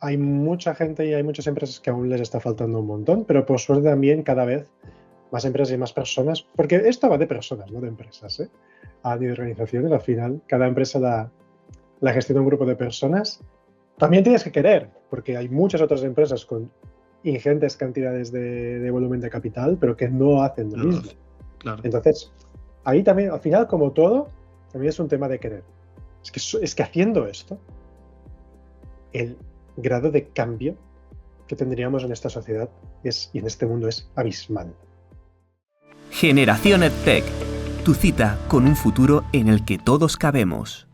hay mucha gente y hay muchas empresas que aún les está faltando un montón, pero por suerte también cada vez más empresas y más personas, porque esto va de personas, no de empresas, ¿eh? Ni de organizaciones. Al final, cada empresa la gestiona un grupo de personas. También tienes que querer, porque hay muchas otras empresas con ingentes cantidades de volumen de capital, pero que no hacen lo mismo. Claro. Entonces, ahí también, al final, como todo, también es un tema de querer. Es que haciendo esto, el grado de cambio que tendríamos en esta sociedad y en este mundo es abismal. Generación EdTech, tu cita con un futuro en el que todos cabemos.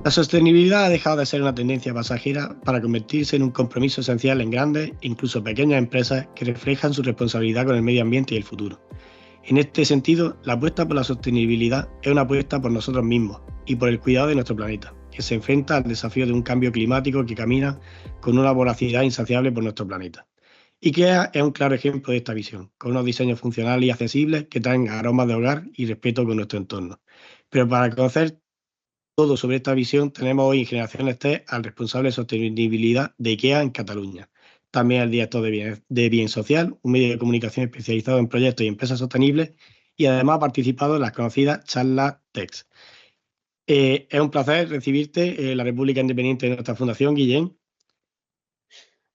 La sostenibilidad ha dejado de ser una tendencia pasajera para convertirse en un compromiso esencial en grandes e incluso pequeñas empresas que reflejan su responsabilidad con el medio ambiente y el futuro. En este sentido, la apuesta por la sostenibilidad es una apuesta por nosotros mismos y por el cuidado de nuestro planeta, que se enfrenta al desafío de un cambio climático que camina con una voracidad insaciable por nuestro planeta. IKEA es un claro ejemplo de esta visión, con unos diseños funcionales y accesibles que traen aromas de hogar y respeto con nuestro entorno. Pero para conocer todo sobre esta visión tenemos hoy en Generaciones Tech al responsable de sostenibilidad de IKEA en Cataluña. También al director de Bien Social, un medio de comunicación especializado en proyectos y empresas sostenibles, y además ha participado en las conocidas charlas TEX. Es un placer recibirte en la República Independiente de nuestra Fundación, Guillén.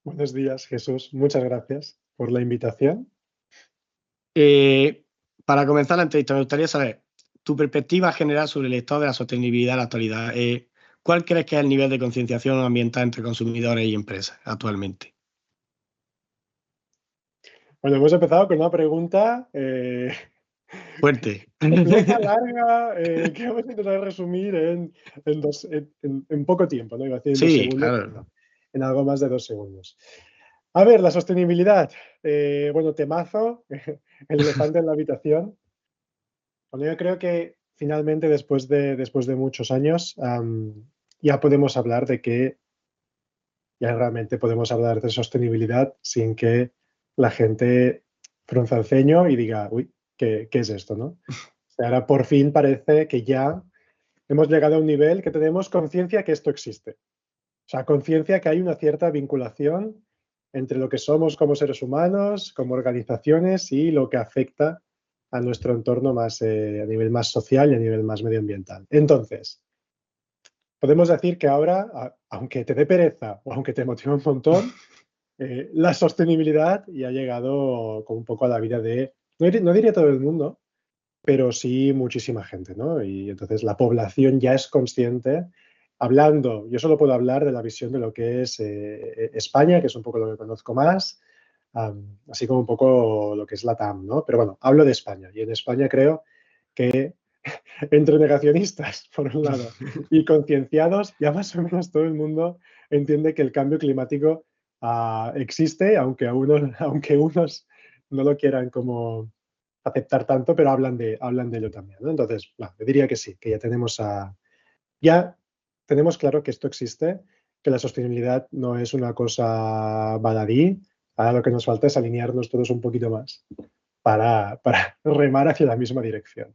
Buenos días, Jesús. Muchas gracias por la invitación. Para comenzar la entrevista, me gustaría saber tu perspectiva general sobre el estado de la sostenibilidad en la actualidad. ¿Cuál crees que es el nivel de concienciación ambiental entre consumidores y empresas actualmente? Bueno, hemos empezado con una pregunta Fuerte. compleja, larga, que vamos a intentar resumir en poco tiempo, ¿no? Iba a decir en 2 Sí, segundos, claro. pero no, en algo más de 2 segundos. A ver, la sostenibilidad. Bueno, temazo, el elefante en la habitación. Bueno, yo creo que finalmente, después de muchos años, ya podemos hablar de que ya realmente podemos hablar de sostenibilidad sin que la gente frunza el ceño y diga, uy, ¿qué es esto, no? O sea, ahora por fin parece que ya hemos llegado a un nivel que tenemos conciencia que esto existe. O sea, conciencia que hay una cierta vinculación entre lo que somos como seres humanos, como organizaciones y lo que afecta a nuestro entorno más, a nivel más social y a nivel más medioambiental. Entonces, podemos decir que ahora, aunque te dé pereza o aunque te motive un montón, la sostenibilidad ya ha llegado como un poco a la vida de, no diría todo el mundo, pero sí muchísima gente, ¿no? Y entonces la población ya es consciente, hablando, yo solo puedo hablar de la visión de lo que es España, que es un poco lo que conozco más, así como un poco lo que es la TAM, ¿no? Pero bueno, hablo de España y en España creo que entre negacionistas, por un lado, y concienciados, ya más o menos todo el mundo entiende que el cambio climático existe, aunque unos no lo quieran como aceptar tanto, pero hablan de ello también, ¿no? Entonces, yo diría que sí, que ya tenemos claro que esto existe, que la sostenibilidad no es una cosa baladí. Ahora lo que nos falta es alinearnos todos un poquito más para remar hacia la misma dirección.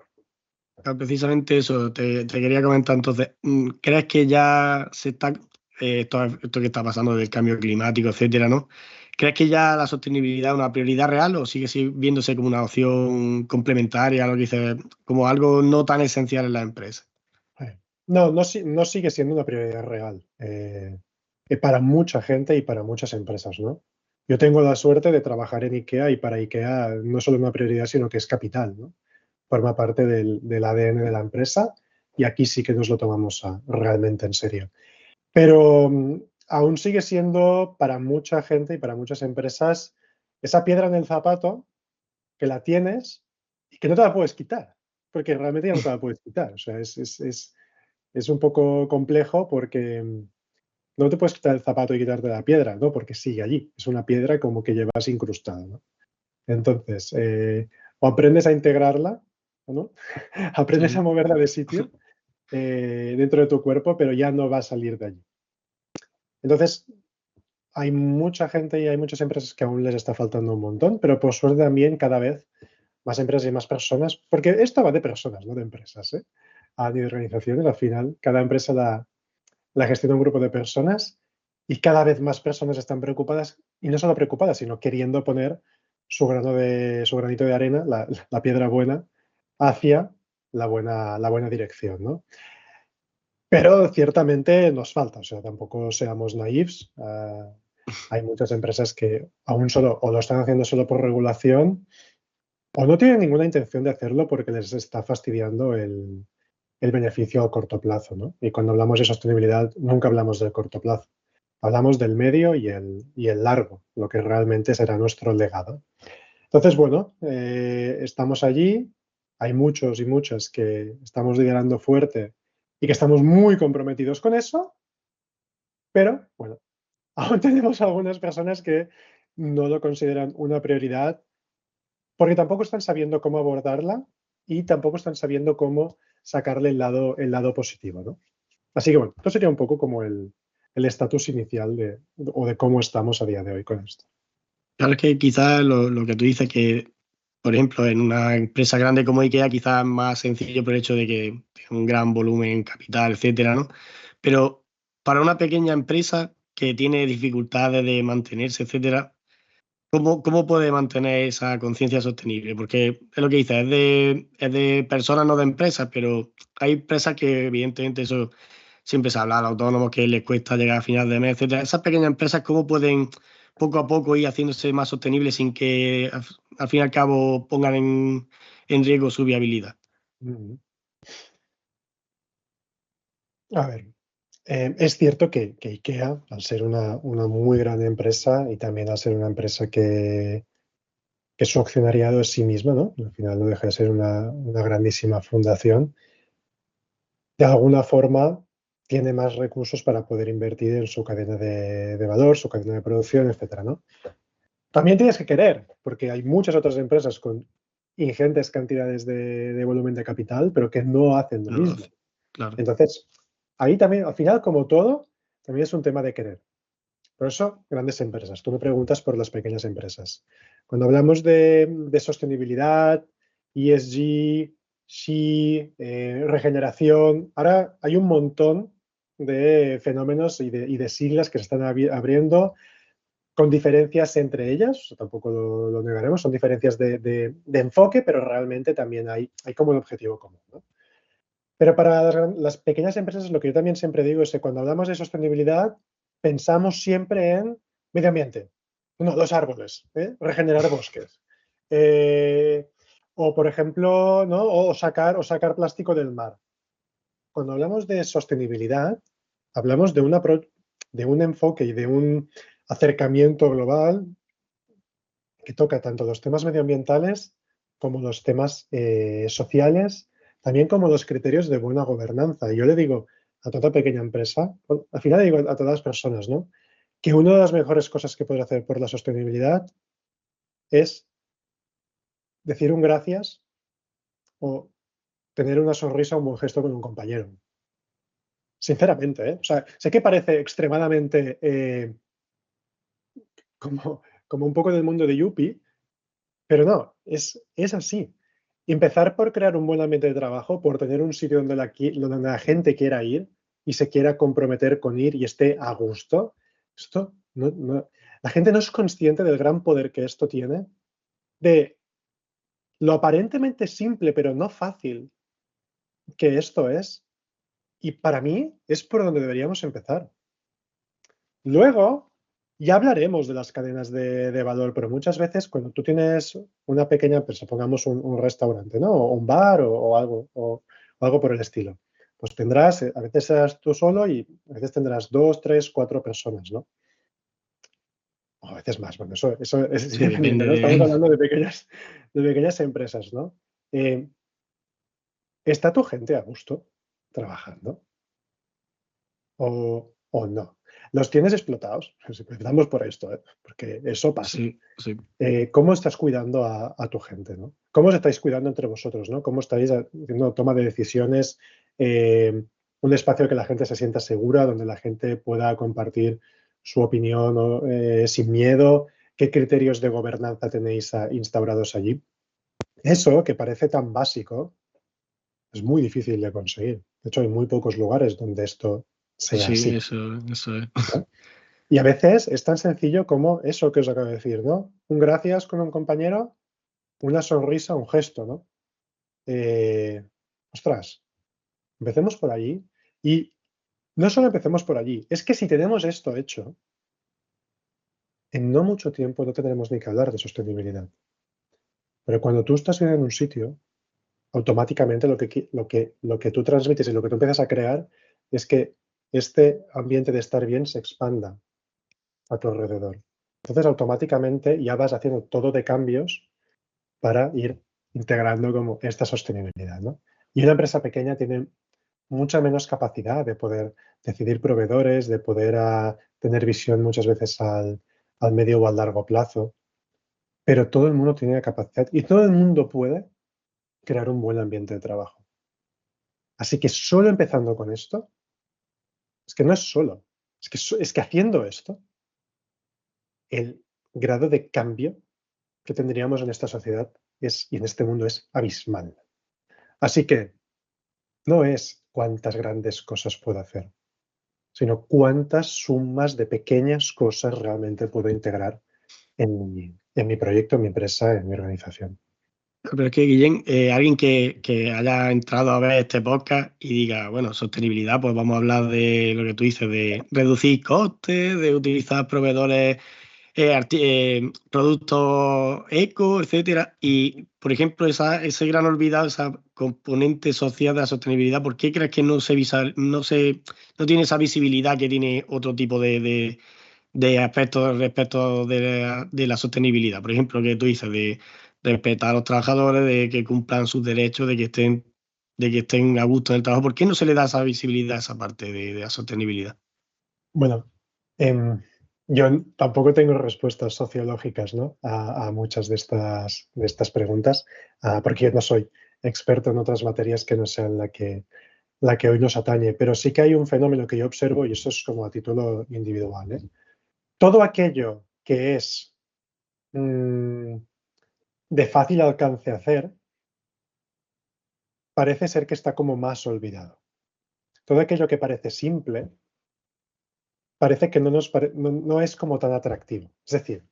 Precisamente eso, te quería comentar entonces, ¿crees que ya se está, esto que está pasando del cambio climático, etcétera, ¿no? ¿Crees que ya la sostenibilidad es una prioridad real o sigue viéndose como una opción complementaria, lo que dice, como algo no tan esencial en la empresa? No sigue siendo una prioridad real para mucha gente y para muchas empresas, ¿no? Yo tengo la suerte de trabajar en IKEA y para IKEA no solo es una prioridad, sino que es capital, ¿no? Forma parte del ADN de la empresa y aquí sí que nos lo tomamos realmente en serio. Pero aún sigue siendo para mucha gente y para muchas empresas esa piedra en el zapato que la tienes y que no te la puedes quitar, porque realmente ya no te la puedes quitar. O sea, es un poco complejo porque no te puedes quitar el zapato y quitarte la piedra, ¿no? Porque sigue allí. Es una piedra como que llevas incrustada, ¿no? Entonces, o aprendes a integrarla, ¿no? Aprendes a Sí. moverla de sitio dentro de tu cuerpo, pero ya no va a salir de allí. Entonces, hay mucha gente y hay muchas empresas que aún les está faltando un montón, pero por suerte también cada vez más empresas y más personas, porque esto va de personas, no de empresas, ¿eh? Ni de organizaciones. Al final, cada empresa la gestiona un grupo de personas y cada vez más personas están preocupadas, y no solo preocupadas, sino queriendo poner su granito de arena, la piedra buena, hacia la buena dirección, ¿no? Pero ciertamente nos falta, o sea, tampoco seamos naïfs. Hay muchas empresas que aún solo o lo están haciendo solo por regulación o no tienen ninguna intención de hacerlo porque les está fastidiando el beneficio a corto plazo, ¿no? Y cuando hablamos de sostenibilidad, nunca hablamos del corto plazo. Hablamos del medio y el largo, lo que realmente será nuestro legado. Entonces, bueno, estamos allí. Hay muchos y muchas que estamos liderando fuerte y que estamos muy comprometidos con eso, pero bueno, aún tenemos algunas personas que no lo consideran una prioridad porque tampoco están sabiendo cómo abordarla y tampoco están sabiendo cómo sacarle el lado positivo, ¿no? Así que bueno, esto sería un poco como el estatus inicial o de cómo estamos a día de hoy con esto. Claro, es que quizás lo que tú dices que, por ejemplo, en una empresa grande como IKEA quizás es más sencillo por el hecho de que tiene un gran volumen capital, etcétera, ¿no? Pero para una pequeña empresa que tiene dificultades de mantenerse, etcétera, ¿cómo puede mantener esa conciencia sostenible? Porque es lo que dices, es de personas, no de empresas, pero hay empresas que evidentemente eso siempre se habla de autónomos que les cuesta llegar a final de mes, etcétera. Esas pequeñas empresas, ¿cómo pueden poco a poco ir haciéndose más sostenibles sin que al fin y al cabo pongan en riesgo su viabilidad? Mm. A ver, es cierto que IKEA, al ser una muy gran empresa y también al ser una empresa que su accionariado es sí misma, ¿no? Al final no deja de ser una grandísima fundación, de alguna forma tiene más recursos para poder invertir en su cadena de valor, su cadena de producción, etcétera, ¿no? También tienes que querer, porque hay muchas otras empresas con ingentes cantidades de volumen de capital, pero que no hacen lo No lo mismo. hace, claro. Entonces, ahí también, al final, como todo, también es un tema de querer. Por eso, grandes empresas. Tú me preguntas por las pequeñas empresas. Cuando hablamos de sostenibilidad, ESG, SHE, regeneración, ahora hay un montón de fenómenos y de siglas que se están abriendo con diferencias entre ellas, tampoco lo negaremos, son diferencias de enfoque, pero realmente también hay como un objetivo común, ¿no? Pero para las pequeñas empresas, lo que yo también siempre digo es que cuando hablamos de sostenibilidad, pensamos siempre en medio ambiente. No, los árboles, ¿eh? Regenerar bosques. Eh, o, por ejemplo, ¿no? O sacar plástico del mar. Cuando hablamos de sostenibilidad, hablamos de un enfoque y de un acercamiento global que toca tanto los temas medioambientales como los temas sociales, también como los criterios de buena gobernanza. Y yo le digo a toda pequeña empresa, al final le digo a todas las personas, ¿no? Que una de las mejores cosas que puedes hacer por la sostenibilidad es decir un gracias o tener una sonrisa o un buen gesto con un compañero. Sinceramente, ¿eh? O sea, sé que parece extremadamente como un poco del mundo de Yuppie, pero no, es así. Empezar por crear un buen ambiente de trabajo, por tener un sitio donde la gente quiera ir y se quiera comprometer con ir y esté a gusto. Esto la gente no es consciente del gran poder que esto tiene, de lo aparentemente simple pero no fácil que esto es. Y para mí es por donde deberíamos empezar. Luego, ya hablaremos de las cadenas de valor, pero muchas veces cuando tú tienes una pequeña empresa, pongamos un restaurante, ¿no? O un bar o algo por el estilo, pues tendrás, a veces serás tú solo y a veces tendrás 2, 3, 4 personas, ¿no? O a veces más, bueno, eso es Sí, independiente, depende ¿no? Estamos de... hablando de pequeñas empresas, ¿no? ¿Está tu gente a gusto trabajando? O no. ¿Los tienes explotados? Pues empezamos por esto, ¿eh? Porque eso pasa. Sí, sí. ¿Cómo estás cuidando a tu gente, ¿no? ¿Cómo os estáis cuidando entre vosotros, ¿no? ¿Cómo estáis haciendo toma de decisiones? Un espacio que la gente se sienta segura, donde la gente pueda compartir su opinión, ¿no? Sin miedo. ¿Qué criterios de gobernanza tenéis instaurados allí? Eso que parece tan básico es muy difícil de conseguir. De hecho, hay muy pocos lugares donde esto sea Sí, así, eso es. ¿no? Y a veces es tan sencillo como eso que os acabo de decir, ¿no? Un gracias con un compañero, una sonrisa, un gesto, ¿no? Eh, ostras, empecemos por allí. Y no solo empecemos por allí, es que si tenemos esto hecho, en no mucho tiempo no tendremos ni que hablar de sostenibilidad. Pero cuando tú estás bien en un sitio, automáticamente lo que tú transmites y lo que tú empiezas a crear es que este ambiente de estar bien se expanda a tu alrededor. Entonces, automáticamente ya vas haciendo todo de cambios para ir integrando como esta sostenibilidad, ¿no? Y una empresa pequeña tiene mucha menos capacidad de poder decidir proveedores, de poder tener visión muchas veces al medio o al largo plazo, pero todo el mundo tiene la capacidad y todo el mundo puede crear un buen ambiente de trabajo. Así que solo empezando con esto, es que no es solo, es que haciendo esto, el grado de cambio que tendríamos en esta sociedad y en este mundo es abismal. Así que no es cuántas grandes cosas puedo hacer, sino cuántas sumas de pequeñas cosas realmente puedo integrar en mi proyecto, en mi empresa, en mi organización. Pero es que, Guillén, alguien que haya entrado a ver este podcast y diga, bueno, sostenibilidad, pues vamos a hablar de lo que tú dices, de reducir costes, de utilizar proveedores, productos eco, etcétera. Y, por ejemplo, ese gran olvidado, esa componente social de la sostenibilidad, ¿por qué crees que no tiene esa visibilidad que tiene otro tipo de aspectos respecto de la sostenibilidad? Por ejemplo, que tú dices de respetar a los trabajadores, de que cumplan sus derechos, de que estén a gusto en el trabajo. ¿Por qué no se le da esa visibilidad a esa parte de la sostenibilidad? Bueno, yo tampoco tengo respuestas sociológicas, ¿no? a muchas de estas preguntas, porque yo no soy experto en otras materias que no sean la que hoy nos atañe, pero sí que hay un fenómeno que yo observo y eso es como a título individual, ¿eh? Todo aquello que es mm, de fácil alcance hacer, parece ser que está como más olvidado. Todo aquello que parece simple, parece que no es como tan atractivo. Es decir,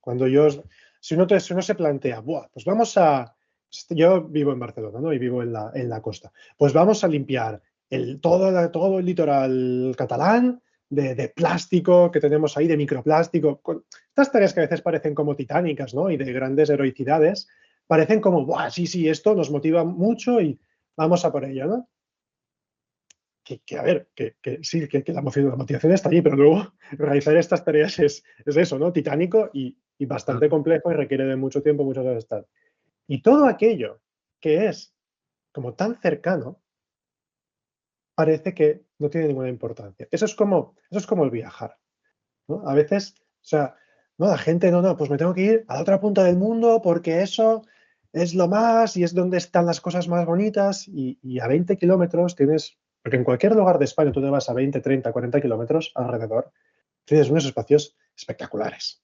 si uno se plantea, "Buah, pues vamos a, yo vivo en Barcelona, ¿no? Y vivo en la costa, pues vamos a limpiar todo el litoral catalán de plástico que tenemos ahí, de microplástico". Estas tareas que a veces parecen como titánicas, ¿no? Y de grandes heroicidades, parecen como, "Buah, sí, sí, esto nos motiva mucho y vamos a por ello", ¿no? A ver, que sí, que la motivación está allí, pero luego realizar estas tareas es eso, ¿no? Titánico y Ah, bastante complejo y requiere de mucho tiempo, muchas horas estar. Y todo aquello que es como tan cercano, parece que no tiene ninguna importancia. Eso es como el viajar, ¿no? A veces, o sea, no, la gente, no, pues me tengo que ir a la otra punta del mundo porque eso es lo más y es donde están las cosas más bonitas y a 20 kilómetros tienes, porque en cualquier lugar de España tú te vas a 20, 30, 40 kilómetros alrededor, tienes unos espacios espectaculares.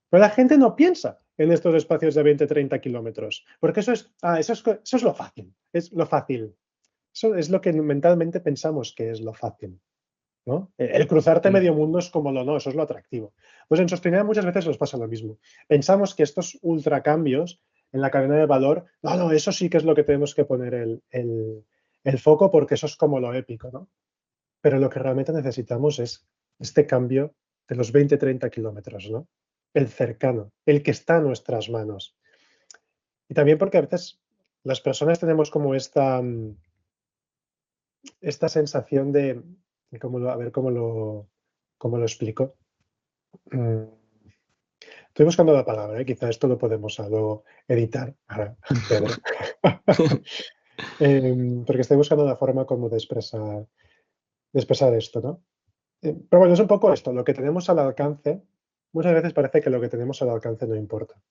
Pero la gente no piensa en estos espacios de 20, 30 kilómetros, porque eso es lo fácil, es lo fácil. Eso es lo que mentalmente pensamos que es lo fácil, ¿no? El cruzarte sí. medio mundo es como lo no, eso es lo atractivo. Pues en sostenibilidad muchas veces nos pasa lo mismo. Pensamos que estos ultracambios en la cadena de valor, no, eso sí que es lo que tenemos que poner el foco porque eso es como lo épico, ¿no? Pero lo que realmente necesitamos es este cambio de los 20, 30 kilómetros, ¿no? El cercano, el que está en nuestras manos. Y también porque a veces las personas tenemos como esta sensación de a ver cómo lo explico. Mm, Estoy buscando la palabra, ¿eh? Quizá esto lo podemos luego editar para Pedro. Porque estoy buscando la forma como de expresar esto, ¿no? Pero bueno, es un poco esto, lo que tenemos al alcance, muchas veces parece que lo que tenemos al alcance no importa.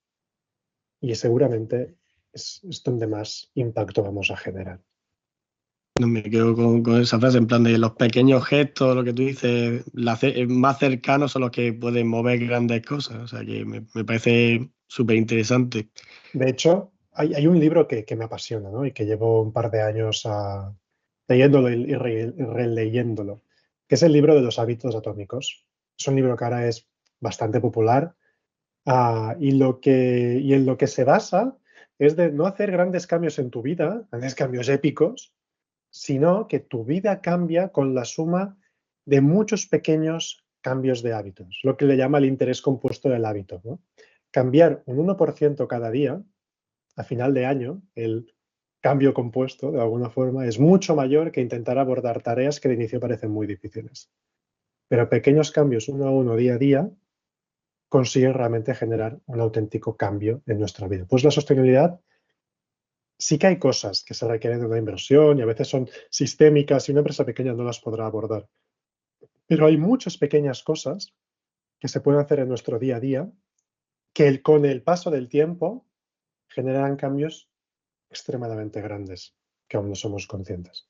Y seguramente es donde más impacto vamos a generar. No me quedo con esa frase en plan de los pequeños gestos, lo que tú dices, más cercanos son los que pueden mover grandes cosas. O sea que me parece súper interesante. De hecho, hay un libro que me apasiona, ¿no? Y que llevo un par de años leyéndolo y releyéndolo, que es el libro de los hábitos atómicos. Es un libro que ahora es bastante popular, y en lo que se basa es de no hacer grandes cambios en tu vida, grandes cambios épicos, sino que tu vida cambia con la suma de muchos pequeños cambios de hábitos, lo que le llama el interés compuesto del hábito, ¿no? Cambiar un 1% cada día, a final de año, el cambio compuesto, de alguna forma, es mucho mayor que intentar abordar tareas que de inicio parecen muy difíciles. Pero pequeños cambios uno a uno, día a día, consiguen realmente generar un auténtico cambio en nuestra vida. Pues la sostenibilidad, sí que hay cosas que se requieren de una inversión y a veces son sistémicas y una empresa pequeña no las podrá abordar. Pero hay muchas pequeñas cosas que se pueden hacer en nuestro día a día que con el paso del tiempo generan cambios extremadamente grandes que aún no somos conscientes.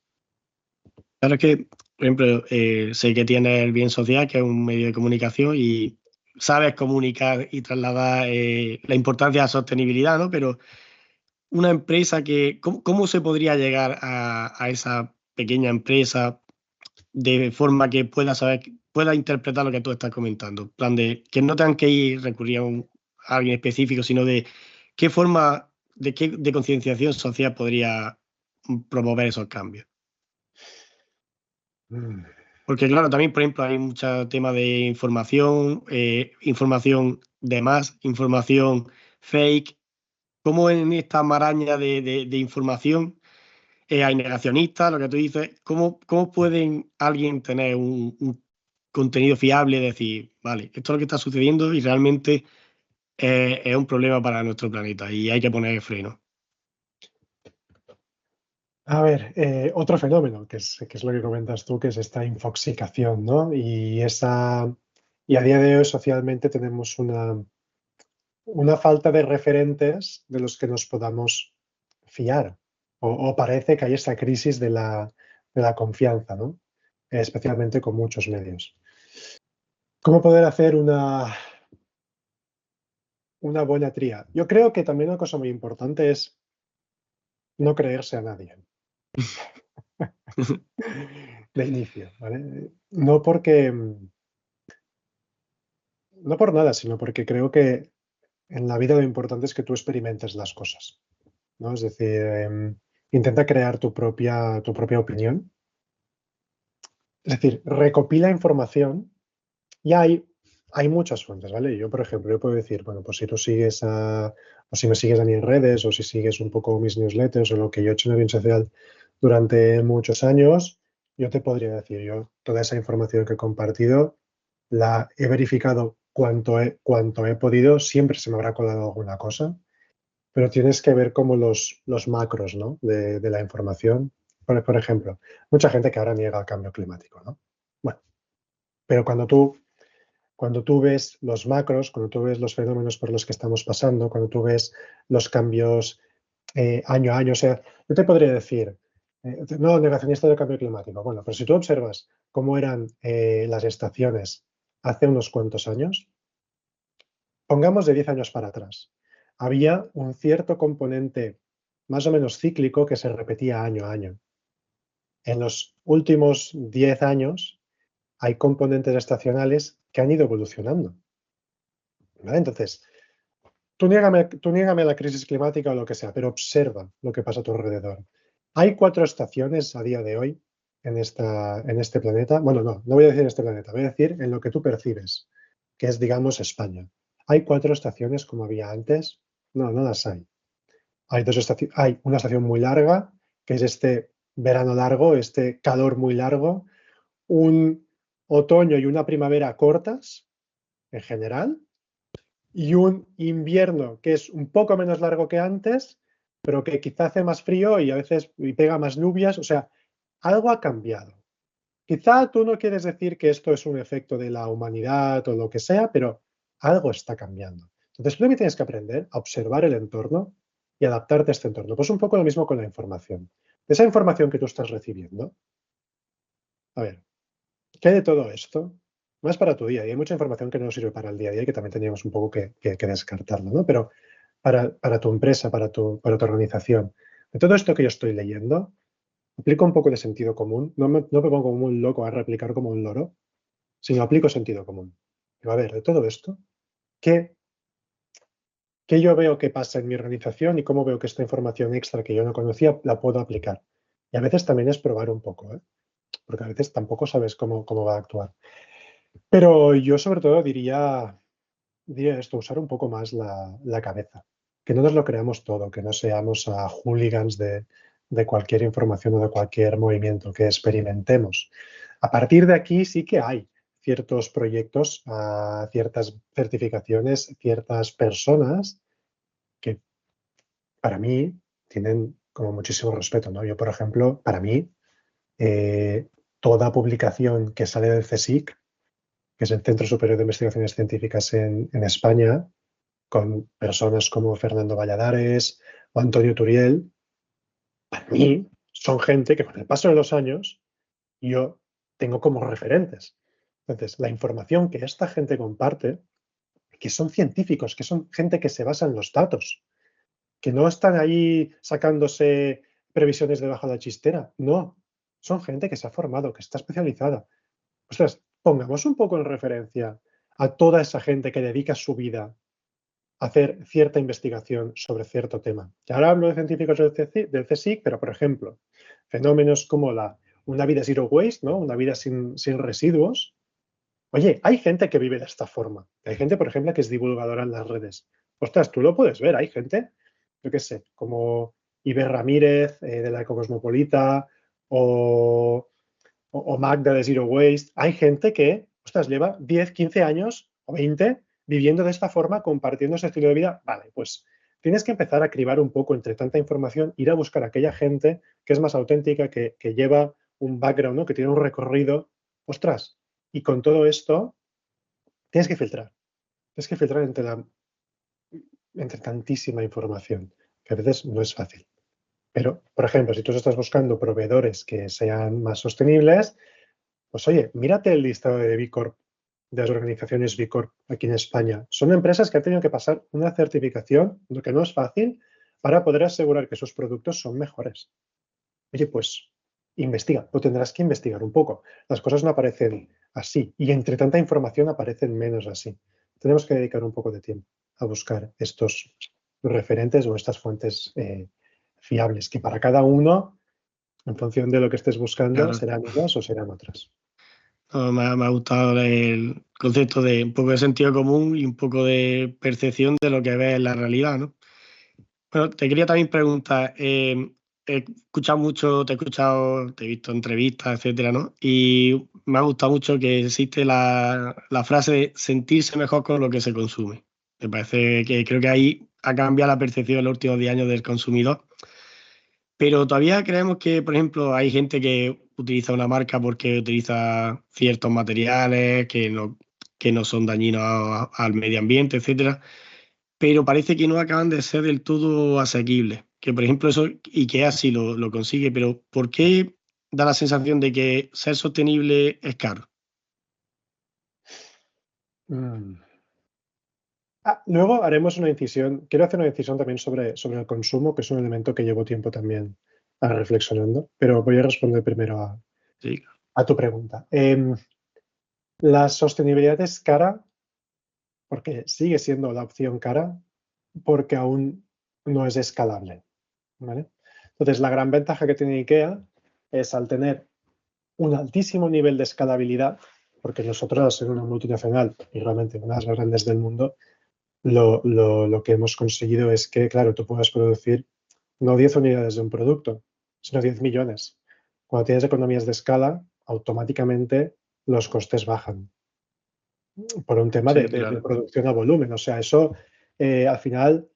Claro, es que, por ejemplo, sé que tienes el bien social, que es un medio de comunicación, y sabes comunicar y trasladar la importancia de la sostenibilidad, ¿no? Pero una empresa que, ¿cómo se podría llegar a esa pequeña empresa de forma que pueda saber, pueda interpretar lo que tú estás comentando? En plan de que no tengan que recurrir a alguien específico, sino de qué forma, de concienciación social podría promover esos cambios. Mm. Porque claro, también, por ejemplo, hay mucho tema de información de más, información fake. ¿Cómo en esta maraña de información hay negacionistas, lo que tú dices? ¿Cómo pueden alguien tener un contenido fiable y decir, vale, esto es lo que está sucediendo y realmente es un problema para nuestro planeta y hay que poner freno? A ver, otro fenómeno, que es lo que comentas tú, que es esta infoxicación, ¿no? Y a día de hoy socialmente tenemos una falta de referentes de los que nos podamos fiar. O parece que hay esta crisis de la confianza, ¿no? Especialmente con muchos medios. ¿Cómo poder hacer una buena tría? Yo creo que también una cosa muy importante es no creerse a nadie de inicio, ¿vale? No por nada, sino porque creo que en la vida lo importante es que tú experimentes las cosas, ¿no? Es decir, intenta crear tu propia opinión. Es decir, recopila información y hay muchas fuentes, ¿vale? Yo, por ejemplo, yo puedo decir, bueno, pues si tú o si me sigues a mí en redes, o si sigues un poco mis newsletters, o lo que yo he hecho en el bien social durante muchos años, yo te podría decir, yo toda esa información que he compartido la he verificado cuanto he podido, siempre se me habrá colado alguna cosa, pero tienes que ver como los macros, ¿no? de la información. Por ejemplo, mucha gente que ahora niega el cambio climático, ¿no? Bueno, pero cuando tú ves los macros, cuando tú ves los fenómenos por los que estamos pasando, cuando tú ves los cambios año a año, o sea, yo te podría decir, no, negacionista del cambio climático. Bueno, pero si tú observas cómo eran las estaciones hace unos cuantos años, pongamos de 10 años para atrás, había un cierto componente más o menos cíclico que se repetía año a año. En los últimos 10 años hay componentes estacionales que han ido evolucionando, ¿vale? Entonces, tú niégame la crisis climática o lo que sea, pero observa lo que pasa a tu alrededor. Hay 4 estaciones a día de hoy en este planeta. Bueno, no voy a decir en este planeta, voy a decir en lo que tú percibes, que es, digamos, España. ¿Hay 4 estaciones como había antes? No las hay. Hay una estación muy larga, que es este verano largo, este calor muy largo, un otoño y una primavera cortas, en general, y un invierno que es un poco menos largo que antes, pero que quizá hace más frío y a veces pega más lluvias. O sea, algo ha cambiado. Quizá tú no quieres decir que esto es un efecto de la humanidad o lo que sea, pero algo está cambiando. Entonces, tú lo que tienes que aprender a observar el entorno y adaptarte a este entorno. Pues un poco lo mismo con la información. De esa información que tú estás recibiendo, a ver, ¿qué hay de todo esto? Más para tu día a día. Hay mucha información que no sirve para el día a día y que también teníamos un poco que descartarlo, ¿no? Pero para tu empresa, para tu organización. De todo esto que yo estoy leyendo, aplico un poco de sentido común. No me pongo como un loco a replicar como un loro, sino aplico sentido común. Digo, a ver, de todo esto, ¿qué yo veo que pasa en mi organización y cómo veo que esta información extra que yo no conocía la puedo aplicar? Y a veces también es probar un poco, ¿eh? Porque a veces tampoco sabes cómo va a actuar. Pero yo sobre todo diría esto, usar un poco más la cabeza. Que no nos lo creamos todo, que no seamos hooligans de cualquier información o de cualquier movimiento, que experimentemos. A partir de aquí sí que hay ciertos proyectos, ciertas certificaciones, ciertas personas que para mí tienen como muchísimo respeto, ¿no? Yo, por ejemplo, para mí, toda publicación que sale del CSIC, que es el Centro Superior de Investigaciones Científicas en España, con personas como Fernando Valladares o Antonio Turiel, para mí son gente que con el paso de los años yo tengo como referentes. Entonces, la información que esta gente comparte, que son científicos, que son gente que se basa en los datos, que no están ahí sacándose previsiones debajo de la chistera, no, son gente que se ha formado, que está especializada. Ostras, pongamos un poco en referencia a toda esa gente que dedica su vida a hacer cierta investigación sobre cierto tema. Y ahora hablo de científicos del CSIC, pero por ejemplo, fenómenos como una vida zero waste, ¿no? Una vida sin residuos. Oye, hay gente que vive de esta forma. Hay gente, por ejemplo, que es divulgadora en las redes. Ostras, tú lo puedes ver. Hay gente, yo qué sé, como Iber Ramírez, de la Ecocosmopolita, o Magda de Zero Waste. Hay gente que, ostras, lleva 10, 15 años o 20 viviendo de esta forma, compartiendo ese estilo de vida. Vale, pues tienes que empezar a cribar un poco entre tanta información, ir a buscar a aquella gente que es más auténtica, que lleva un background, ¿no? Que tiene un recorrido. Ostras, y con todo esto tienes que filtrar. Tienes que filtrar entre tantísima información, que a veces no es fácil. Pero, por ejemplo, si tú estás buscando proveedores que sean más sostenibles, pues oye, mírate el listado de B Corp, de las organizaciones B Corp aquí en España. Son empresas que han tenido que pasar una certificación, lo que no es fácil, para poder asegurar que sus productos son mejores. Oye, pues investiga, lo tendrás que investigar un poco. Las cosas no aparecen así y entre tanta información aparecen menos así. Tenemos que dedicar un poco de tiempo a buscar estos referentes o estas fuentes fiables, que para cada uno, en función de lo que estés buscando, Claro. serán unas o serán otras. No, me ha gustado el concepto de un poco de sentido común y un poco de percepción de lo que ves en la realidad, ¿no? Bueno, te quería también preguntar, he escuchado mucho, te he escuchado, te he visto entrevistas, etcétera, ¿no? Y me ha gustado mucho que existe la frase de sentirse mejor con lo que se consume. Me parece que creo que ahí ha cambiado la percepción en los últimos 10 años del consumidor. Pero todavía creemos que, por ejemplo, hay gente que utiliza una marca porque utiliza ciertos materiales que no son dañinos al medio ambiente, etcétera, pero parece que no acaban de ser del todo asequibles. Que, por ejemplo, eso, y que así lo consigue, pero ¿por qué da la sensación de que ser sostenible es caro? Mm. Luego haremos una incisión. Quiero hacer una incisión también sobre el consumo, que es un elemento que llevo tiempo también reflexionando, pero voy a responder primero Sí, a tu pregunta. La sostenibilidad es cara porque sigue siendo la opción cara porque aún no es escalable, ¿vale? Entonces, la gran ventaja que tiene IKEA es al tener un altísimo nivel de escalabilidad, porque nosotros, al ser una multinacional y realmente una de las grandes del mundo, lo que hemos conseguido es que, claro, tú puedes producir no 10 unidades de un producto, sino 10 millones. Cuando tienes economías de escala, automáticamente los costes bajan por un tema sí, de claro. producción a volumen. O sea, eso al final,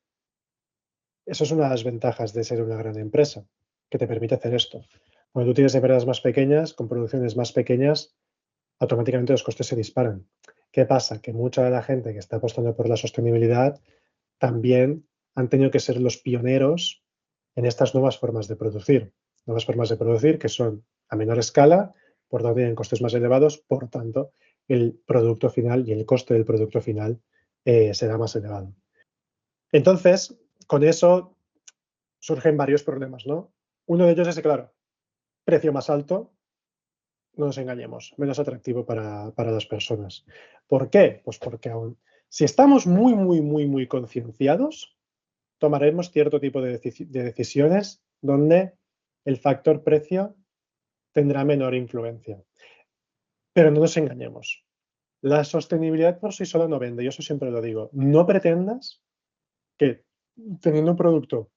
eso es una de las ventajas de ser una gran empresa, que te permite hacer esto. Cuando tú tienes empresas más pequeñas, con producciones más pequeñas, automáticamente los costes se disparan. ¿Qué pasa? Que mucha de la gente que está apostando por la sostenibilidad también han tenido que ser los pioneros en estas nuevas formas de producir. Nuevas formas de producir que son a menor escala, por tanto tienen costes más elevados, por tanto el producto final y el coste del producto final será más elevado. Entonces, con eso surgen varios problemas, ¿no? Uno de ellos es, claro, precio más alto, no nos engañemos, menos atractivo para las personas. ¿Por qué? Pues porque si estamos muy concienciados, tomaremos cierto tipo de decisiones donde el factor precio tendrá menor influencia. Pero no nos engañemos. La sostenibilidad por sí sola no vende, yo eso siempre lo digo. No pretendas que teniendo un producto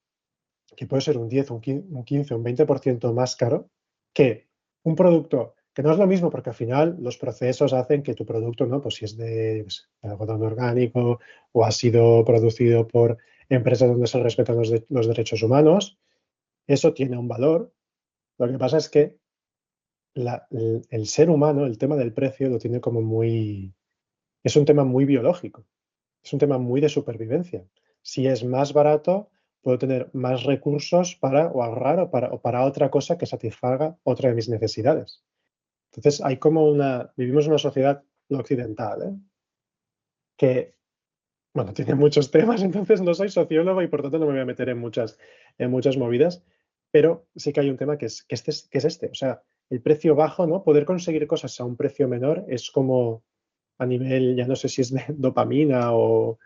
que puede ser un 10, un 15, un 20% más caro, que un producto que no es lo mismo, porque al final los procesos hacen que tu producto, ¿no? Pues si es de algodón orgánico o ha sido producido por empresas donde se respetan los derechos humanos, eso tiene un valor. Lo que pasa es que el ser humano, el tema del precio, lo tiene como muy... Es un tema muy biológico, es un tema muy de supervivencia. Si es más barato, puedo tener más recursos para o ahorrar o para otra cosa que satisfaga otra de mis necesidades. Entonces, hay como vivimos en una sociedad occidental, ¿eh? Que, bueno, tiene muchos temas, entonces no soy sociólogo y por tanto no me voy a meter en muchas movidas, pero sí que hay un tema que es este. O sea, el precio bajo, ¿no? Poder conseguir cosas a un precio menor es como a nivel, ya no sé si es de dopamina o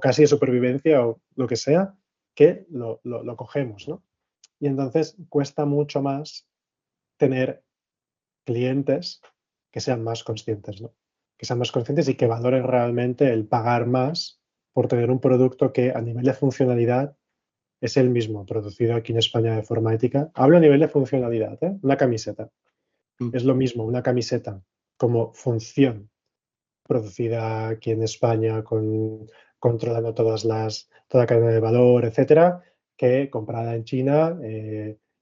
casi de supervivencia o lo que sea, que lo cogemos, ¿no? Y entonces cuesta mucho más tener clientes que sean más conscientes, ¿no? Que sean más conscientes y que valoren realmente el pagar más por tener un producto que a nivel de funcionalidad es el mismo, producido aquí en España de forma ética. Hablo a nivel de funcionalidad, ¿eh? Una camiseta. Es lo mismo, una camiseta como función producida aquí en España controlando toda la cadena de valor, etcétera, que comprada en China,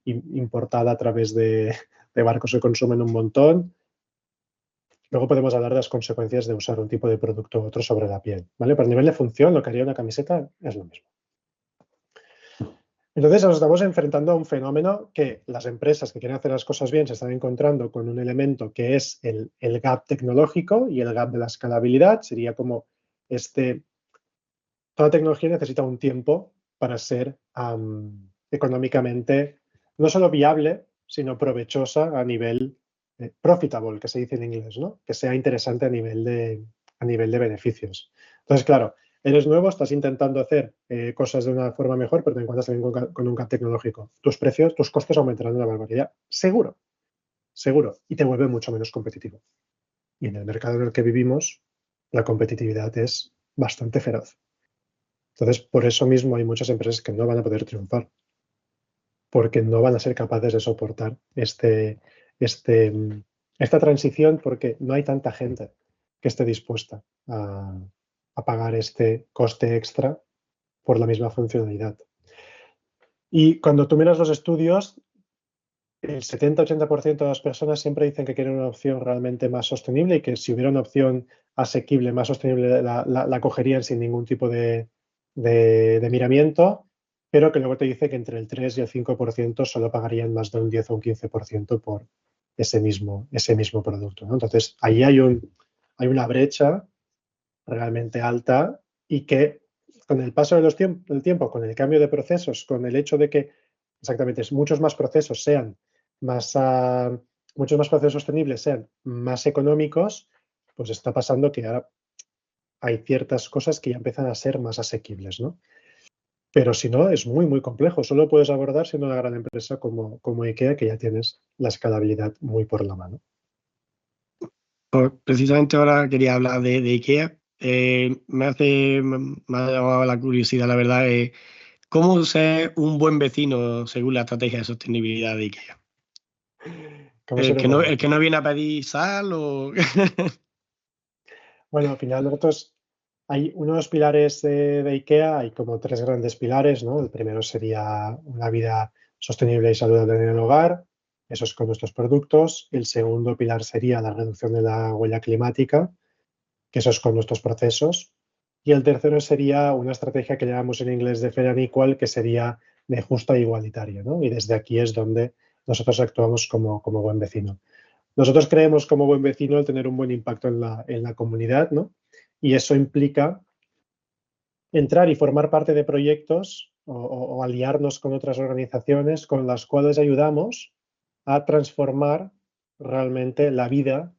importada a través de barcos que consumen un montón. Luego podemos hablar de las consecuencias de usar un tipo de producto u otro sobre la piel, ¿vale? Pero a nivel de función, lo que haría una camiseta es lo mismo. Entonces nos estamos enfrentando a un fenómeno que las empresas que quieren hacer las cosas bien se están encontrando con un elemento que es el gap tecnológico y el gap de la escalabilidad. Sería como toda tecnología necesita un tiempo para ser económicamente no solo viable, sino provechosa a nivel profitable, que se dice en inglés, ¿no? Que sea interesante a nivel de beneficios. Entonces, claro, eres nuevo, estás intentando hacer cosas de una forma mejor, pero te encuentras también con un gap tecnológico. Tus precios, tus costes aumentarán de una barbaridad. Seguro, seguro. Y te vuelve mucho menos competitivo. Y en el mercado en el que vivimos, la competitividad es bastante feroz. Entonces, por eso mismo hay muchas empresas que no van a poder triunfar, porque no van a ser capaces de soportar esta transición, porque no hay tanta gente que esté dispuesta a pagar este coste extra por la misma funcionalidad. Y cuando tú miras los estudios, el 70-80% de las personas siempre dicen que quieren una opción realmente más sostenible y que si hubiera una opción asequible, más sostenible, la cogerían sin ningún tipo de miramiento, pero que luego te dice que entre el 3 y el 5% solo pagarían más de un 10 o un 15% por ese mismo producto, ¿no? Entonces, ahí hay una brecha realmente alta y que con el paso del tiempo, con el cambio de procesos, con el hecho de que exactamente muchos más procesos sean muchos más procesos sostenibles sean más económicos, pues está pasando que ahora hay ciertas cosas que ya empiezan a ser más asequibles, ¿no? Pero si no, es muy complejo. Solo puedes abordar siendo una gran empresa como IKEA, que ya tienes la escalabilidad muy por la mano. Pues precisamente ahora quería hablar de IKEA. Me ha llamado la curiosidad, la verdad, ¿cómo ser un buen vecino según la estrategia de sostenibilidad de IKEA? El que no viene a pedir sal o... Bueno, al final nosotros hay unos pilares de IKEA, hay como 3 grandes pilares, ¿no? El primero sería una vida sostenible y saludable en el hogar, eso es con nuestros productos. El segundo pilar sería la reducción de la huella climática, que eso es con nuestros procesos. Y el tercero sería una estrategia que llamamos en inglés de fair and equal, que sería de justa e igualitaria, ¿no? Y desde aquí es donde nosotros actuamos como buen vecino. Nosotros creemos como buen vecino el tener un buen impacto en la comunidad, ¿no? Y eso implica entrar y formar parte de proyectos o aliarnos con otras organizaciones con las cuales ayudamos a transformar realmente la vida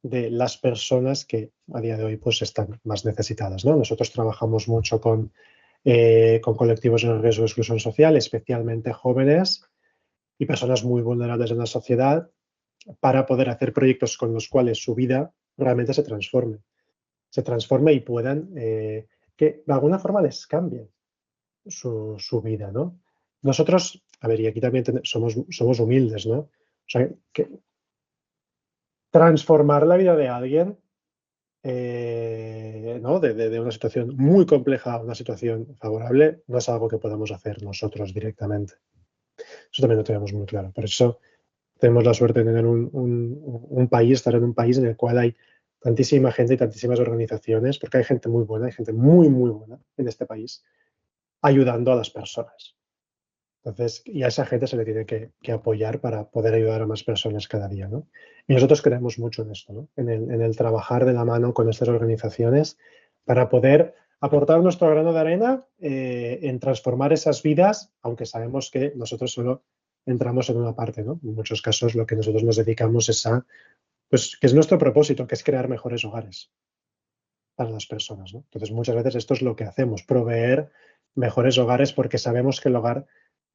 de las personas que a día de hoy pues, están más necesitadas, ¿no? Nosotros trabajamos mucho con colectivos en riesgo de exclusión social, especialmente jóvenes y personas muy vulnerables en la sociedad, para poder hacer proyectos con los cuales su vida realmente se transforme y puedan que de alguna forma les cambie su vida, ¿no? Nosotros, a ver, y aquí también somos humildes, ¿no? O sea, que transformar la vida de alguien, ¿no? De una situación muy compleja a una situación favorable, no es algo que podamos hacer nosotros directamente. Eso también lo tenemos muy claro. Por eso tenemos la suerte de tener un país, estar en un país en el cual hay tantísima gente y tantísimas organizaciones, porque hay gente muy buena, hay gente muy, muy buena en este país, ayudando a las personas. Entonces, y a esa gente se le tiene que apoyar para poder ayudar a más personas cada día, ¿no? Y nosotros creemos mucho en esto, ¿no? En el trabajar de la mano con estas organizaciones para poder aportar nuestro grano de arena en transformar esas vidas, aunque sabemos que nosotros solo entramos en una parte, ¿no? En muchos casos lo que nosotros nos dedicamos es a, pues, que es nuestro propósito, que es crear mejores hogares para las personas, ¿no? Entonces, muchas veces esto es lo que hacemos, proveer mejores hogares porque sabemos que el hogar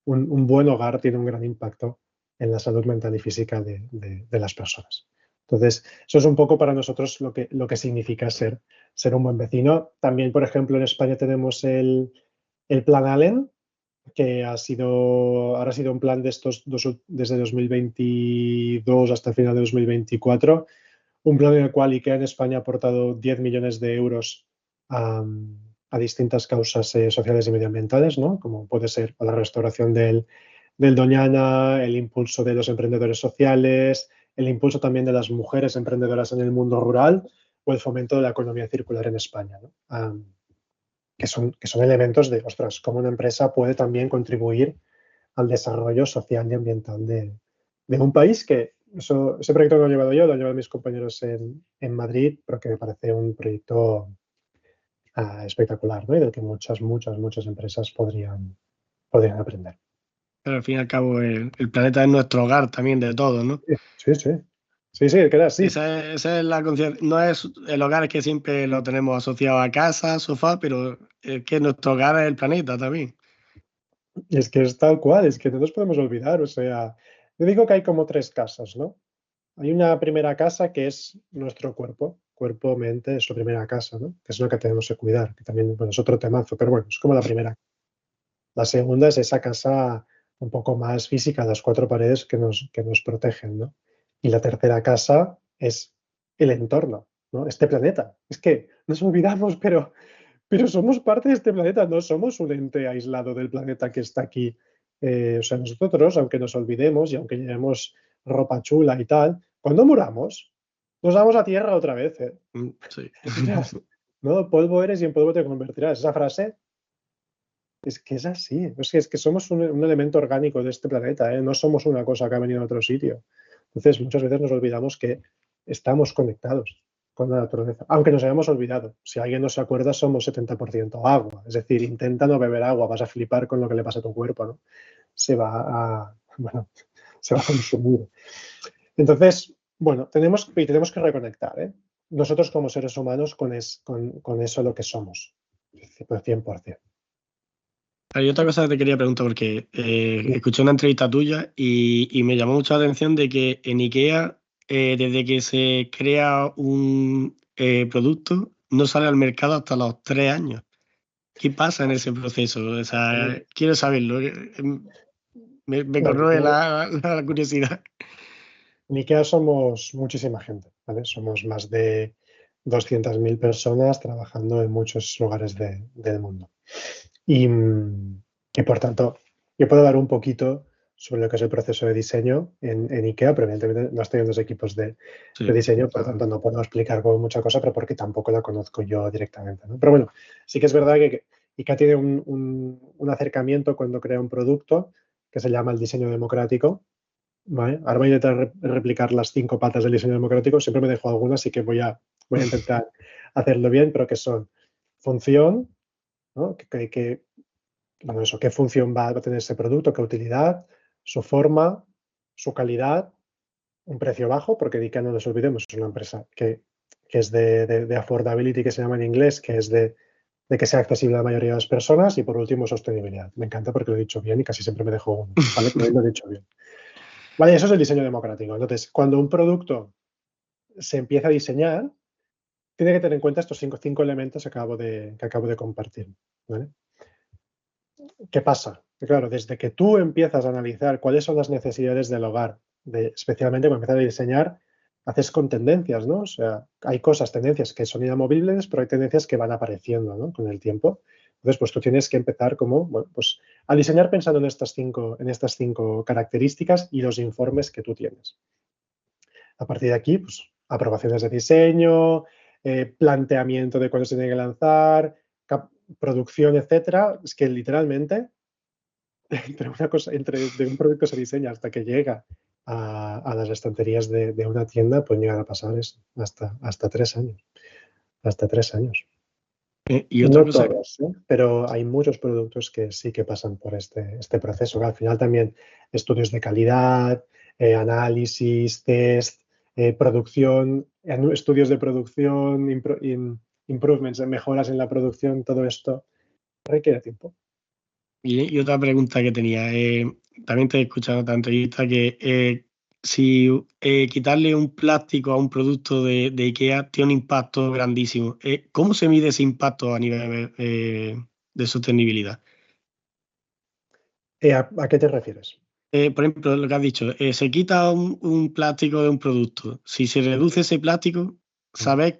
un buen hogar tiene un gran impacto en la salud mental y física de las personas. Entonces, eso es un poco para nosotros lo que significa ser un buen vecino. También, por ejemplo, en España tenemos el Plan Allen, que ahora ha sido un plan de desde 2022 hasta el final de 2024, un plan en el cual IKEA en España ha aportado 10 millones de euros a distintas causas sociales y medioambientales, ¿no? Como puede ser la restauración del Doñana, el impulso de los emprendedores sociales, el impulso también de las mujeres emprendedoras en el mundo rural o el fomento de la economía circular en España, ¿no? Que son elementos de, ostras, cómo una empresa puede también contribuir al desarrollo social y ambiental de un país que ese proyecto no lo he llevado yo, lo han llevado mis compañeros en Madrid, pero que me parece un proyecto espectacular, ¿no? Y del que muchas empresas podrían aprender. Pero al fin y al cabo el planeta es nuestro hogar también de todos, ¿no? Sí, sí. Sí, sí, queda así. Esa es la no es el hogar que siempre lo tenemos asociado a casa, sofá, pero es que nuestro hogar es el planeta también. Es que es tal cual, es que no nos podemos olvidar. O sea, yo digo que hay como 3 casas, ¿no? Hay una primera casa que es nuestro cuerpo, mente, es la primera casa, ¿no? Que es lo que tenemos que cuidar, que también, bueno, es otro temazo, pero bueno, es como la primera. La segunda es esa casa un poco más física, las 4 paredes que nos protegen, ¿no? Y la tercera casa es el entorno, ¿no? Este planeta. Es que nos olvidamos, pero somos parte de este planeta, no somos un ente aislado del planeta que está aquí. O sea, nosotros, aunque nos olvidemos y aunque llevemos ropa chula y tal, cuando muramos, nos vamos a tierra otra vez, ¿eh? Sí. ¿No? Polvo eres y en polvo te convertirás. Esa frase es que es así. Es que somos un elemento orgánico de este planeta, ¿eh? No somos una cosa que ha venido de otro sitio. Entonces, muchas veces nos olvidamos que estamos conectados con la naturaleza, aunque nos hayamos olvidado. Si alguien no se acuerda, somos 70% agua. Es decir, intenta no beber agua, vas a flipar con lo que le pasa a tu cuerpo, ¿no? Bueno, se va a consumir. Entonces, bueno, tenemos que reconectar, ¿eh? Nosotros como seres humanos con eso lo que somos, 100%. Hay otra cosa que te quería preguntar porque escuché una entrevista tuya y me llamó mucho la atención de que en IKEA, desde que se crea un producto, no sale al mercado hasta los 3 años. ¿Qué pasa en ese proceso? O sea, quiero saberlo. Me corroe la curiosidad. En IKEA somos muchísima gente, ¿vale? Somos más de 200.000 personas trabajando en muchos lugares del mundo. Y por tanto, yo puedo dar un poquito sobre lo que es el proceso de diseño en IKEA, pero evidentemente no estoy en los equipos de diseño, por tanto no puedo explicar mucha cosa, pero porque tampoco la conozco yo directamente, ¿no? Pero bueno, sí que es verdad que IKEA tiene un acercamiento cuando crea un producto que se llama el diseño democrático, ¿vale? Ahora voy a intentar replicar las 5 patas del diseño democrático, siempre me dejo algunas, así que voy a intentar hacerlo bien, pero que son función, ¿no? Bueno, eso, qué función va a tener ese producto, qué utilidad, su forma, su calidad, un precio bajo, porque IKEA, no nos olvidemos, es una empresa que es de affordability, que se llama en inglés, que es de que sea accesible a la mayoría de las personas, y por último, sostenibilidad. Me encanta porque lo he dicho bien y casi siempre me dejo uno, ¿vale? Pero hoy lo he dicho bien. Vale, eso es el diseño democrático. Entonces, cuando un producto se empieza a diseñar, tiene que tener en cuenta estos cinco elementos que acabo de compartir, ¿vale? ¿Qué pasa? Que claro, desde que tú empiezas a analizar cuáles son las necesidades del hogar, especialmente cuando empiezas a diseñar, haces con tendencias, ¿no? O sea, hay tendencias que son inamovibles, pero hay tendencias que van apareciendo, ¿no? Con el tiempo. Entonces, pues tú tienes que empezar bueno, pues a diseñar pensando en estas cinco características y los informes que tú tienes. A partir de aquí, pues aprobaciones de diseño, planteamiento de cuándo se tiene que lanzar, producción, etcétera. Es que literalmente de un producto se diseña hasta que llega a las estanterías de una tienda, pueden llegar a pasar hasta 3 años. Hasta 3 años. Y otra No cosa, todos, pero hay muchos productos que sí que pasan por este proceso. Al final también estudios de calidad, análisis, test, producción, estudios de producción, improvements, mejoras en la producción, todo esto requiere tiempo. y otra pregunta que tenía, también te he escuchado en otra entrevista que si quitarle un plástico a un producto de IKEA tiene un impacto grandísimo. ¿Cómo se mide ese impacto a nivel de sostenibilidad? ¿A qué te refieres? Por ejemplo, lo que has dicho, se quita un plástico de un producto. Si se reduce ese plástico, ¿sabes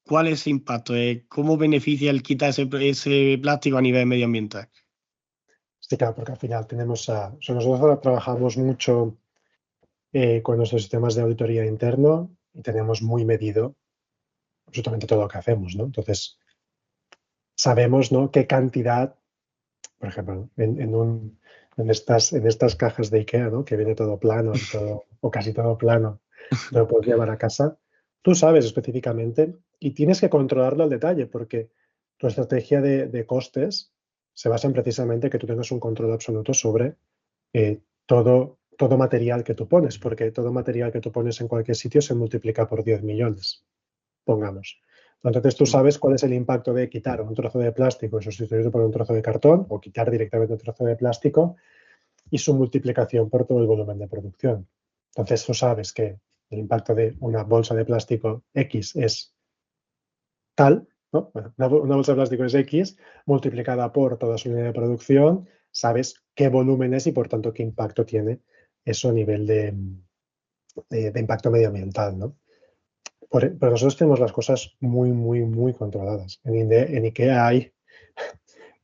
cuál es ese impacto? ¿Cómo beneficia el quitar ese plástico a nivel medioambiental? Sí, claro, porque al final nosotros ahora trabajamos mucho con nuestros sistemas de auditoría interno y tenemos muy medido absolutamente todo lo que hacemos, ¿no? Entonces, sabemos, ¿no?, qué cantidad, por ejemplo, en estas cajas de IKEA, ¿no?, que viene todo plano y todo, o casi todo plano, te lo puedes llevar a casa. Tú sabes específicamente y tienes que controlarlo al detalle, porque tu estrategia de costes se basa en precisamente que tú tengas un control absoluto sobre todo material que tú pones, porque todo material que tú pones en cualquier sitio se multiplica por 10 millones, pongamos. Entonces tú sabes cuál es el impacto de quitar un trozo de plástico y sustituirlo por un trozo de cartón, o quitar directamente un trozo de plástico y su multiplicación por todo el volumen de producción. Entonces tú sabes que el impacto de una bolsa de plástico X es tal, ¿no? Bueno, una bolsa de plástico es X, multiplicada por toda su línea de producción, sabes qué volumen es y por tanto qué impacto tiene eso a nivel de impacto medioambiental, ¿no? Pero nosotros tenemos las cosas muy, muy, muy controladas. En IKEA hay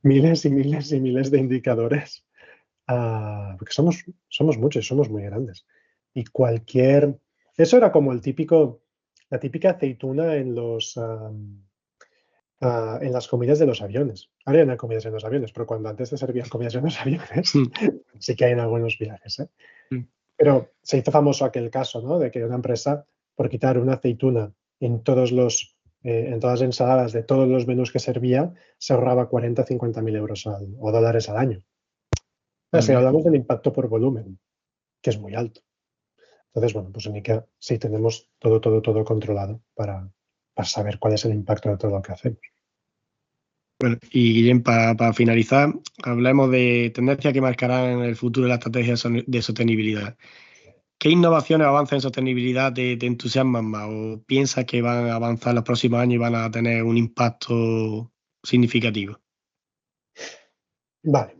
miles y miles y miles de indicadores, porque somos muchos, somos muy grandes. Y eso era como la típica aceituna en las comidas de los aviones. Ahora ya no hay comidas en los aviones, pero cuando antes te servían comidas en los aviones, sí que hay en algunos viajes, ¿eh? Pero se hizo famoso aquel caso, ¿no?, de que una empresa, por quitar una aceituna en todas las ensaladas de todos los menús que servía, se ahorraba 40 o 50 mil euros o dólares al año. Si Anda. hablamos del impacto por volumen, que es muy alto. Entonces, bueno, pues en IKEA sí tenemos todo controlado para saber cuál es el impacto de todo lo que hacemos. Bueno, y Guillem, para finalizar, hablemos de tendencias que marcarán el futuro de la estrategia de sostenibilidad. ¿Qué innovaciones o avances en sostenibilidad te entusiasman más o piensas que van a avanzar los próximos años y van a tener un impacto significativo? Vale,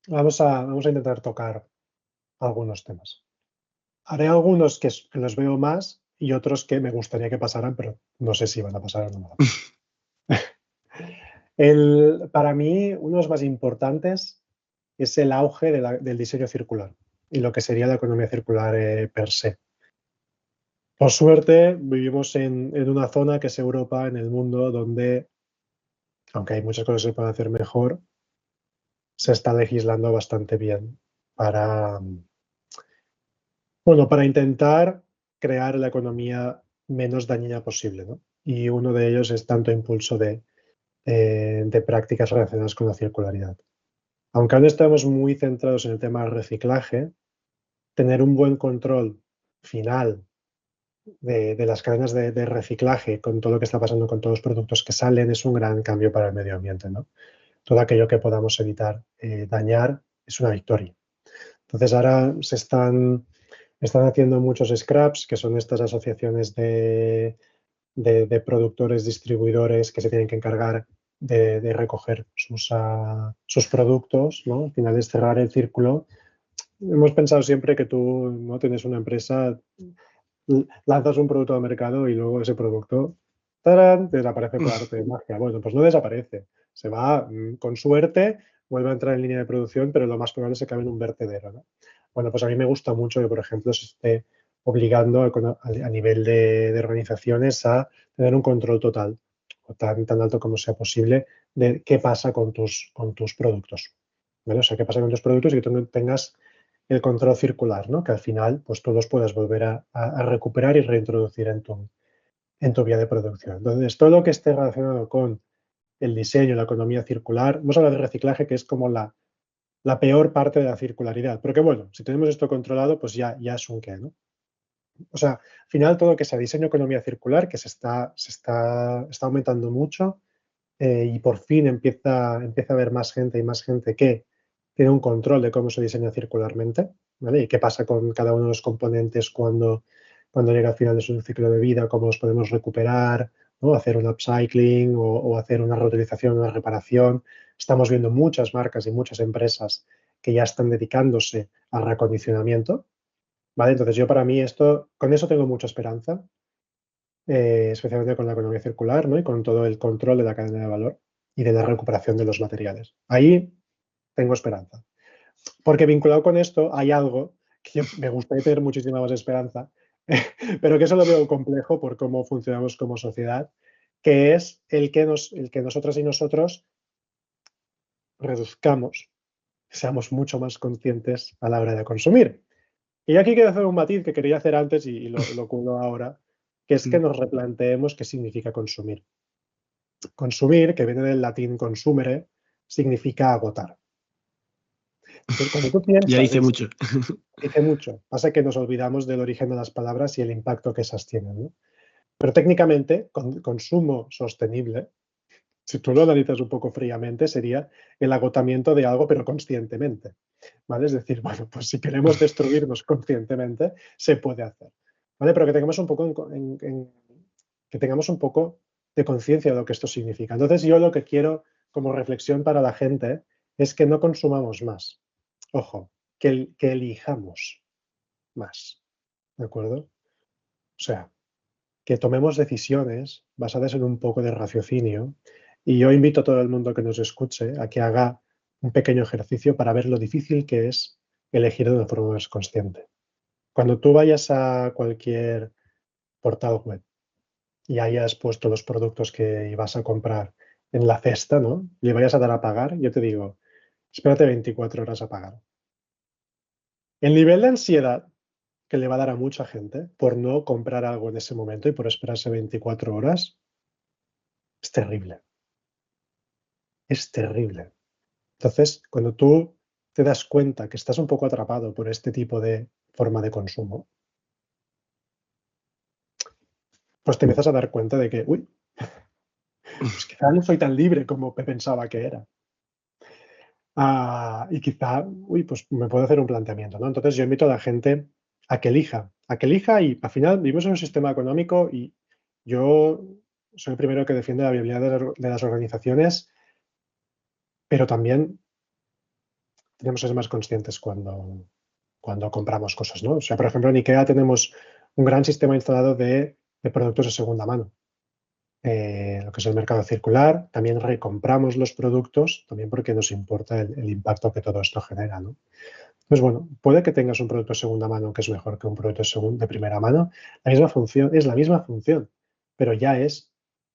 vamos a intentar tocar algunos temas. Haré algunos que los veo más y otros que me gustaría que pasaran, pero no sé si van a pasar o no van a pasar. Para mí, uno de los más importantes es el auge del diseño circular y lo que sería la economía circular per se. Por suerte, vivimos en una zona que es Europa, en el mundo, donde, aunque hay muchas cosas que se pueden hacer mejor, se está legislando bastante bien para, bueno, para intentar crear la economía menos dañina posible, ¿no? Y uno de ellos es tanto impulso de de prácticas relacionadas con la circularidad. Aunque aún estamos muy centrados en el tema del reciclaje, tener un buen control final de las cadenas de reciclaje con todo lo que está pasando con todos los productos que salen es un gran cambio para el medio ambiente, ¿no? Todo aquello que podamos evitar dañar es una victoria. Entonces ahora están haciendo muchos scraps, que son estas asociaciones de productores, distribuidores que se tienen que encargar de recoger sus productos, ¿no? Al final es cerrar el círculo. Hemos pensado siempre que tú no tienes una empresa, lanzas un producto al mercado y luego ese producto ¡tarán!, desaparece por arte de magia. Bueno, pues no desaparece. Se va, con suerte, vuelve a entrar en línea de producción, pero lo más probable es que acabe en un vertedero, ¿no? Bueno, pues a mí me gusta mucho que, por ejemplo, se esté obligando a nivel de organizaciones a tener un control total, o tan alto como sea posible, de qué pasa con tus productos, ¿vale? O sea, qué pasa con tus productos y que tú tengas el control circular, ¿no? Que al final, pues tú los puedas volver a recuperar y reintroducir en tu vía de producción. Entonces, todo lo que esté relacionado con el diseño, la economía circular, vamos a hablar de reciclaje, que es como la peor parte de la circularidad. Pero que bueno, si tenemos esto controlado, pues ya es un qué, ¿no? O sea, al final todo lo que sea diseño, economía circular, que está aumentando mucho, y por fin empieza a haber más gente y más gente que tiene un control de cómo se diseña circularmente, ¿vale? Y qué pasa con cada uno de los componentes cuando llega al final de su ciclo de vida, cómo los podemos recuperar, ¿no? Hacer un upcycling o hacer una reutilización, una reparación. Estamos viendo muchas marcas y muchas empresas que ya están dedicándose al reacondicionamiento, ¿vale? Entonces yo para mí con eso tengo mucha esperanza, especialmente con la economía circular, ¿no? Y con todo el control de la cadena de valor y de la recuperación de los materiales. Ahí tengo esperanza. Porque vinculado con esto hay algo que me gustaría tener muchísima más esperanza, pero que eso lo veo complejo por cómo funcionamos como sociedad, que es el que nosotras y nosotros reduzcamos, seamos mucho más conscientes a la hora de consumir. Y aquí quiero hacer un matiz que quería hacer antes y lo cuelo ahora, que es que nos replanteemos qué significa consumir. Consumir, que viene del latín consumere, significa agotar. Entonces, cuando tú Ya piensas, dice mucho. dice mucho. Pasa que nos olvidamos del origen de las palabras y el impacto que esas tienen, ¿no? Pero técnicamente, consumo sostenible, si tú lo analizas un poco fríamente, sería el agotamiento de algo, pero conscientemente, ¿vale? Es decir, bueno, pues si queremos destruirnos conscientemente, se puede hacer, ¿vale? Pero que tengamos un poco que tengamos un poco de conciencia de lo que esto significa. Entonces, yo lo que quiero como reflexión para la gente es que no consumamos más. Ojo, que elijamos más, ¿de acuerdo? O sea, que tomemos decisiones basadas en un poco de raciocinio, y yo invito a todo el mundo que nos escuche a que haga un pequeño ejercicio para ver lo difícil que es elegir de una forma más consciente. Cuando tú vayas a cualquier portal web y hayas puesto los productos que ibas a comprar en la cesta, ¿no? Le vayas a dar a pagar, yo te digo, espérate 24 horas a pagar. El nivel de ansiedad que le va a dar a mucha gente por no comprar algo en ese momento y por esperarse 24 horas es terrible. Es terrible. Entonces, cuando tú te das cuenta que estás un poco atrapado por este tipo de forma de consumo, pues te empiezas a dar cuenta de que, uy, pues quizá no soy tan libre como pensaba que era. Y quizá, uy, pues me puedo hacer un planteamiento, ¿no? Entonces yo invito a la gente a que elija y al final vivimos en un sistema económico y yo soy el primero que defiende la viabilidad de las organizaciones, pero también tenemos que ser más conscientes cuando compramos cosas, ¿no? O sea, por ejemplo, en IKEA tenemos un gran sistema instalado de productos de segunda mano. Lo que es el mercado circular, también recompramos los productos, también porque nos importa el impacto que todo esto genera, ¿no? Pues bueno, puede que tengas un producto de segunda mano que es mejor que un producto de primera mano. La misma función, es la misma función, pero ya es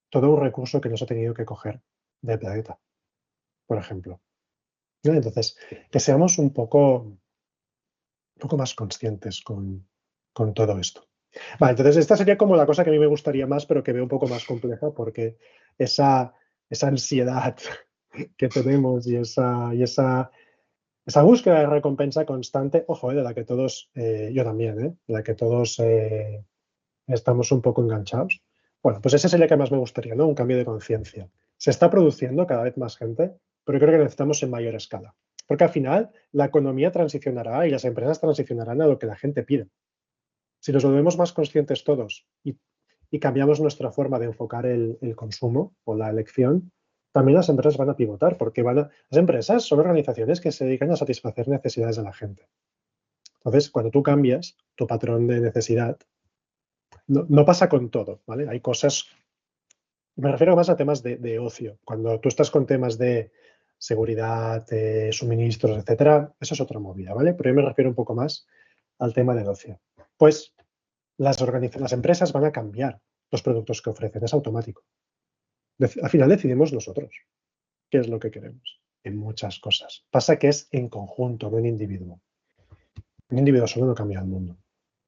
todo un recurso que nos ha tenido que coger del planeta, por ejemplo, ¿no? Entonces, que seamos un poco más conscientes con todo esto. Vale, entonces esta sería como la cosa que a mí me gustaría más, pero que veo un poco más compleja, porque esa esa ansiedad que tenemos y esa búsqueda de recompensa constante, ojo, de la que todos, yo también, de la que todos estamos un poco enganchados. Bueno, pues ese sería el que más me gustaría, ¿no? Un cambio de conciencia. Se está produciendo cada vez más gente, pero creo que necesitamos en mayor escala. Porque al final la economía transicionará y las empresas transicionarán a lo que la gente pide. Si nos volvemos más conscientes todos y cambiamos nuestra forma de enfocar el consumo o la elección, también las empresas van a pivotar, porque las empresas son organizaciones que se dedican a satisfacer necesidades de la gente. Entonces, cuando tú cambias tu patrón de necesidad, no pasa con todo, ¿vale? Hay cosas, me refiero más a temas de ocio. Cuando tú estás con temas de seguridad, suministros, etcétera, eso es otra movida, ¿vale? Pero yo me refiero un poco más al tema del ocio. Pues las empresas van a cambiar los productos que ofrecen, es automático. Al final decidimos nosotros qué es lo que queremos en muchas cosas. Pasa que es en conjunto, no en individuo. Un individuo solo no cambia el mundo.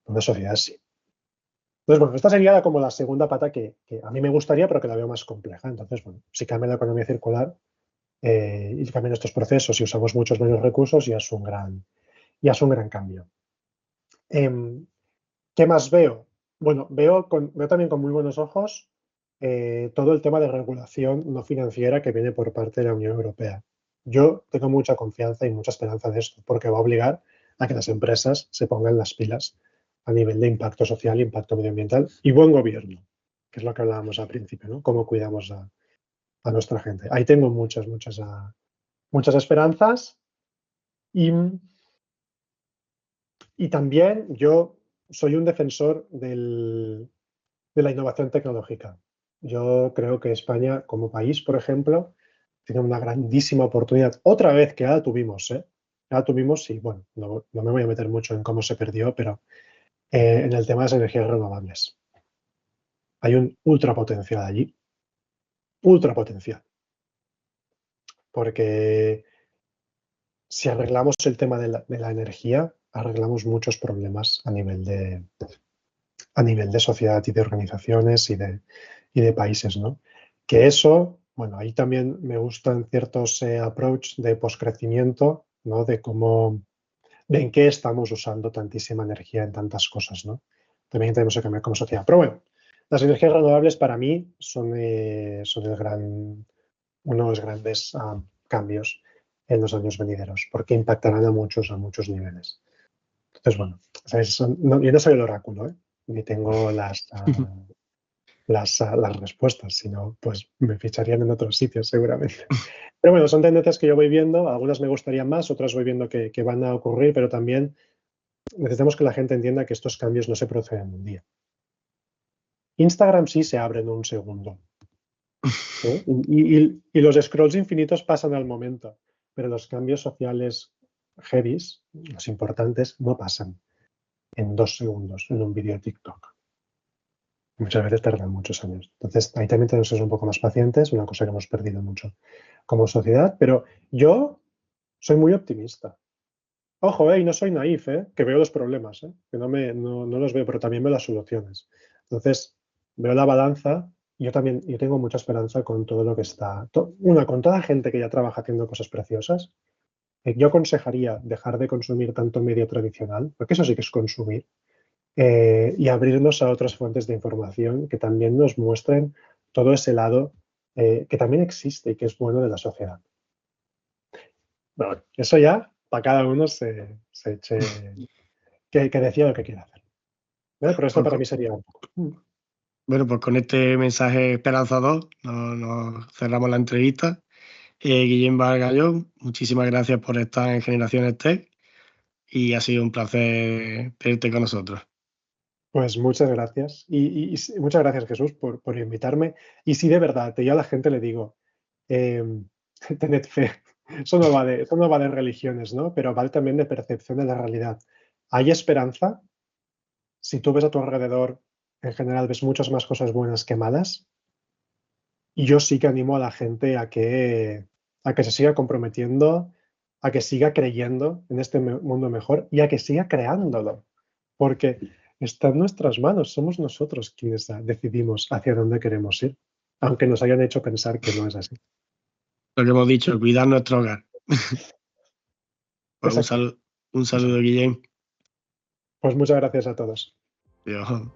Una sociedad sí. Entonces, bueno, esta sería como la segunda pata que a mí me gustaría, pero que la veo más compleja. Entonces, bueno, si cambia la economía circular y cambian estos procesos y usamos muchos menos recursos, ya es un gran cambio. ¿Qué más veo? Bueno, veo también con muy buenos ojos todo el tema de regulación no financiera que viene por parte de la Unión Europea. Yo tengo mucha confianza y mucha esperanza de esto, porque va a obligar a que las empresas se pongan las pilas a nivel de impacto social, impacto medioambiental y buen gobierno, que es lo que hablábamos al principio, ¿no? Cómo cuidamos a nuestra gente. Ahí tengo muchas esperanzas y también yo soy un defensor de la innovación tecnológica. Yo creo que España, como país, por ejemplo, tiene una grandísima oportunidad. Otra vez que ya la tuvimos, ¿eh? Ya la tuvimos y, bueno, no me voy a meter mucho en cómo se perdió, pero en el tema de las energías renovables. Hay un ultra potencial allí. Ultra potencial. Porque si arreglamos el tema de la energía, arreglamos muchos problemas a nivel de sociedad y de organizaciones y de países, ¿no? Que eso, bueno, ahí también me gustan ciertos approach de poscrecimiento, ¿no? De en qué estamos usando tantísima energía en tantas cosas, ¿no? También tenemos que cambiar como sociedad. Pero bueno, las energías renovables para mí son uno de los grandes cambios en los años venideros, porque impactarán a muchos niveles. Entonces, bueno, ¿sabes? Yo no soy el oráculo, ¿eh? Ni tengo las respuestas, sino pues me ficharían en otros sitios seguramente. Pero bueno, son tendencias que yo voy viendo, algunas me gustarían más, otras voy viendo que van a ocurrir, pero también necesitamos que la gente entienda que estos cambios no se producen en un día. Instagram sí se abre en un segundo. ¿Sí? Y los scrolls infinitos pasan al momento, pero los cambios sociales heavies, los importantes, no pasan en 2 segundos en un vídeo de TikTok. Muchas veces tardan muchos años. Entonces, ahí también tenemos que ser un poco más pacientes, una cosa que hemos perdido mucho como sociedad, pero yo soy muy optimista. Ojo, y no soy naif, que veo los problemas, que no los veo, pero también veo las soluciones. Entonces, veo la balanza y yo tengo mucha esperanza con todo lo que está. Con toda la gente que ya trabaja haciendo cosas preciosas, yo aconsejaría dejar de consumir tanto medio tradicional, porque eso sí que es consumir, y abrirnos a otras fuentes de información que también nos muestren todo ese lado que también existe y que es bueno de la sociedad. Bueno, eso ya, para cada uno se eche, que decida lo que quiera hacer. ¿Vale? Pero esto para mí sería un poco. Bueno, pues con este mensaje esperanzador nos cerramos la entrevista. Guillem Bargallón, muchísimas gracias por estar en Generaciones Tech y ha sido un placer tenerte con nosotros. Pues muchas gracias. Y muchas gracias, Jesús, por invitarme. Y sí, de verdad, yo a la gente le digo, tened fe. Eso no va de religiones, ¿no? Pero vale también de percepción de la realidad. Hay esperanza. Si tú ves a tu alrededor, en general ves muchas más cosas buenas que malas. Y yo sí que animo a la gente a que se siga comprometiendo, a que siga creyendo en este mundo mejor y a que siga creándolo. Porque está en nuestras manos, somos nosotros quienes decidimos hacia dónde queremos ir. aunque nos hayan hecho pensar que no es así. Lo que hemos dicho, cuidar nuestro hogar. Pues Exacto. un saludo, Guillén. Pues muchas gracias a todos. Adiós.